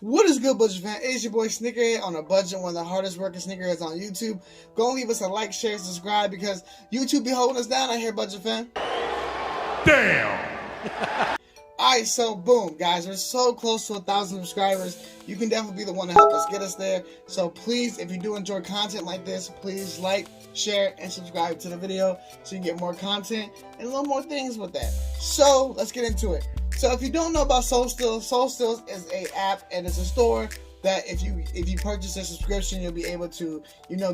What is good, Budget Fan? It's your boy Sneakerhead on a budget, one of the hardest working sneakerheads on YouTube. Go and leave us a like, share, subscribe because YouTube be holding us down out here, Budget Fan. Damn! Alright, so boom, guys, we're so close to 1,000 subscribers. You can definitely be the one to help us get us there. So please, if you do enjoy content like this, please like, share, and subscribe to the video so you can get more content and a little more things with that. So let's get into it. So if you don't know about SoulStills is a app and it's a store that if you purchase a subscription, you'll be able to,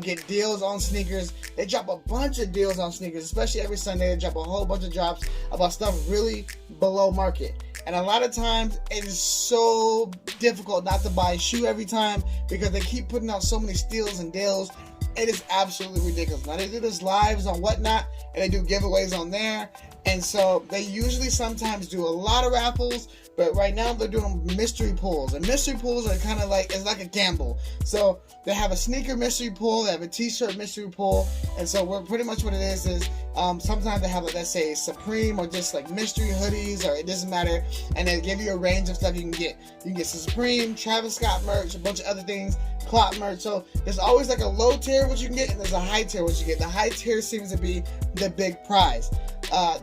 get deals on sneakers. They drop a bunch of deals on sneakers, especially every Sunday. They drop a whole bunch of drops about stuff really below market. And a lot of times it is so difficult not to buy a shoe every time because they keep putting out so many steals and deals. It is absolutely ridiculous. Now they do this lives on Whatnot and they do giveaways on there. And so they usually sometimes do a lot of raffles, but right now they're doing mystery pulls. And mystery pulls are kind of like, it's like a gamble. So they have a sneaker mystery pull, they have a t-shirt mystery pull. And so we're pretty much what it is sometimes they have, let's say, Supreme or just like mystery hoodies, or it doesn't matter. And they give you a range of stuff you can get. You can get some Supreme, Travis Scott merch, a bunch of other things, clock merch. So there's always like a low tier what you can get, and there's a high tier what you get. The high tier seems to be the big prize.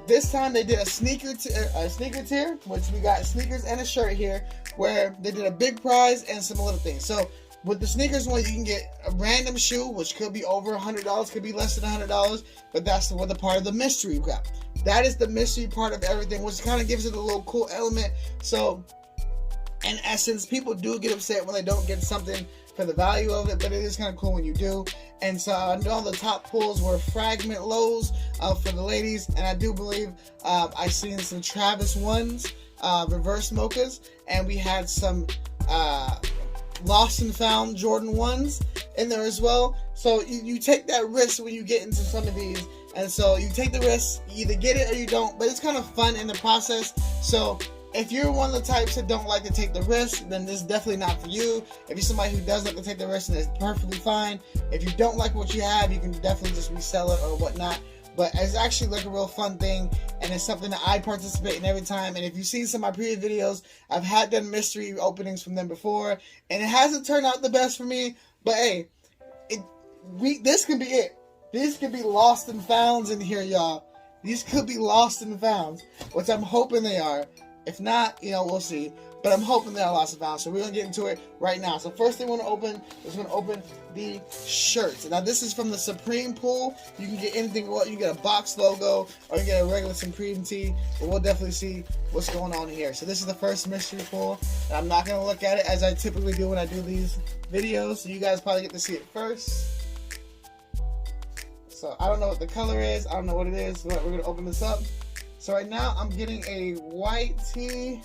This time they did a sneaker tier, which we got sneakers and a shirt here, where they did a big prize and some little things. So with the sneakers one, you can get a random shoe, which could be over $100, could be less than $100, but that's the part of the mystery we got. That is the mystery part of everything, which kind of gives it a little cool element. So in essence, people do get upset when they don't get something for the value of it, but it is kind of cool when you do. And so I know the top pulls were fragment lows for the ladies, and I do believe I've seen some Travis ones, reverse mochas, and we had some lost and found Jordan 1s in there as well. So you take that risk when you get into some of these, and so you take the risk, you either get it or you don't, but it's kind of fun in the process. So if you're one of the types that don't like to take the risk, then this is definitely not for you. If you're somebody who does like to take the risk, then it's perfectly fine. If you don't like what you have, you can definitely just resell it or whatnot. But it's actually like a real fun thing, and it's something that I participate in every time. And if you've seen some of my previous videos, I've had done mystery openings from them before, and it hasn't turned out the best for me. But hey, this could be it. This could be lost and founds in here, y'all. These could be lost and founds, which I'm hoping they are. If not, we'll see. But I'm hoping they're lost and found. So we're going to get into it right now. So first thing we're going to open the shirts. Now this is from the Supreme pool. You can get anything you want. You get a box logo or you get a regular Supreme tee. But we'll definitely see what's going on here. So this is the first mystery pool. And I'm not going to look at it as I typically do when I do these videos. So you guys probably get to see it first. So I don't know what the color is. I don't know what it is. We're going to open this up. So right now I'm getting a white tee.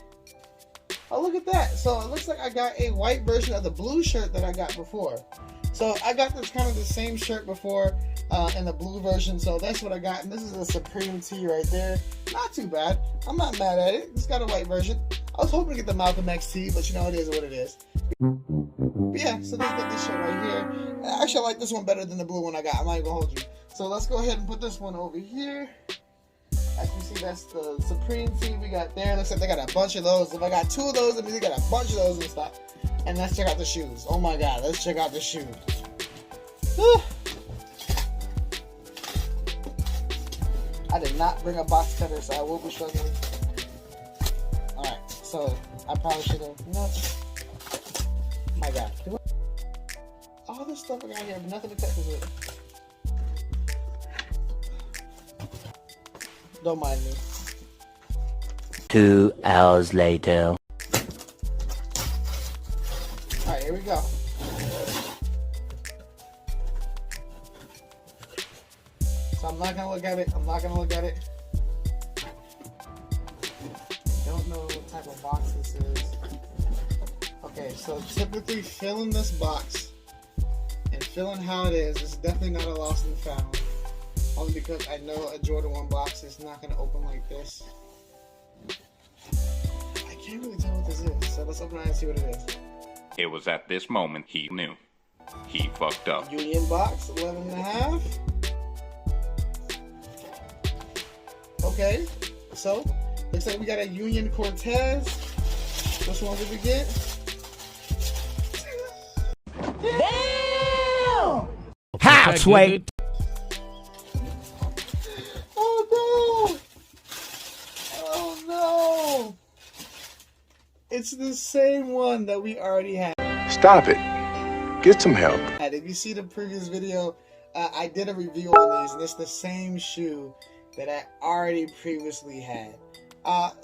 Oh, look at that. So it looks like I got a white version of the blue shirt that I got before. So I got this kind of the same shirt before in the blue version. So that's what I got. And this is a Supreme tee right there. Not too bad. I'm not mad at it. It's got a white version. I was hoping to get the Malcolm X tee, but it is what it is. But yeah, so let's get this shirt right here. Actually, I like this one better than the blue one I got. I'm not even gonna hold you. So let's go ahead and put this one over here. As you see, that's the Supreme tee we got there. Looks like they got a bunch of those. If I got two of those, that means they got a bunch of those and stuff. And let's check out the shoes. Oh my god, let's check out the shoes. Whew. I did not bring a box cutter, so I will be struggling. Alright, so I probably should have. My god. All this stuff I got here, but nothing to cut this with. Don't mind me. 2 hours later. Alright, here we go. So I'm not gonna look at it. I don't know what type of box this is. Okay, so typically filling this box and feeling how it is definitely not a lost and found. Only because I know a Jordan 1 box is not going to open like this. I can't really tell what this is, so let's open it and see what it is. It was at this moment he knew. He fucked up. Union box, 11.5. Okay, so looks like we got a Union Cortez. Which one did we get? That's way. Oh no! Oh no! It's the same one that we already had. Stop it. Get some help. If you see the previous video, I did a review on these, and it's the same shoe that I already previously had.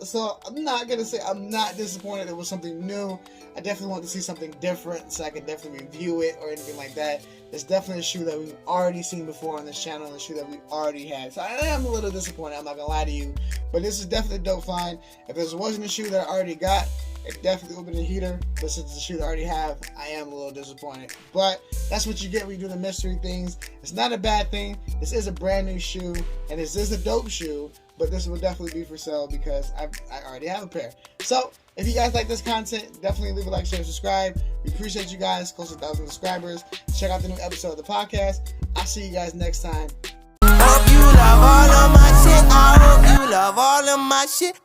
So I'm not gonna say I'm not disappointed it was something new. I definitely want to see something different so I can definitely review it or anything like that. It's definitely a shoe that we've already seen before on this channel and a shoe that we already had. So I am a little disappointed, I'm not gonna lie to you. But this is definitely a dope find. If this wasn't a shoe that I already got, it definitely would have been a heater. But since it's a shoe that I already have, I am a little disappointed. But that's what you get when you do the mystery things. It's not a bad thing. This is a brand new shoe, and this is a dope shoe. But this will definitely be for sale because I already have a pair. So if you guys like this content, definitely leave a like, share, and subscribe. We appreciate you guys. Close to 1,000 subscribers. Check out the new episode of the podcast. I'll see you guys next time. Hope you love all of my shit. I hope you love all of my shit.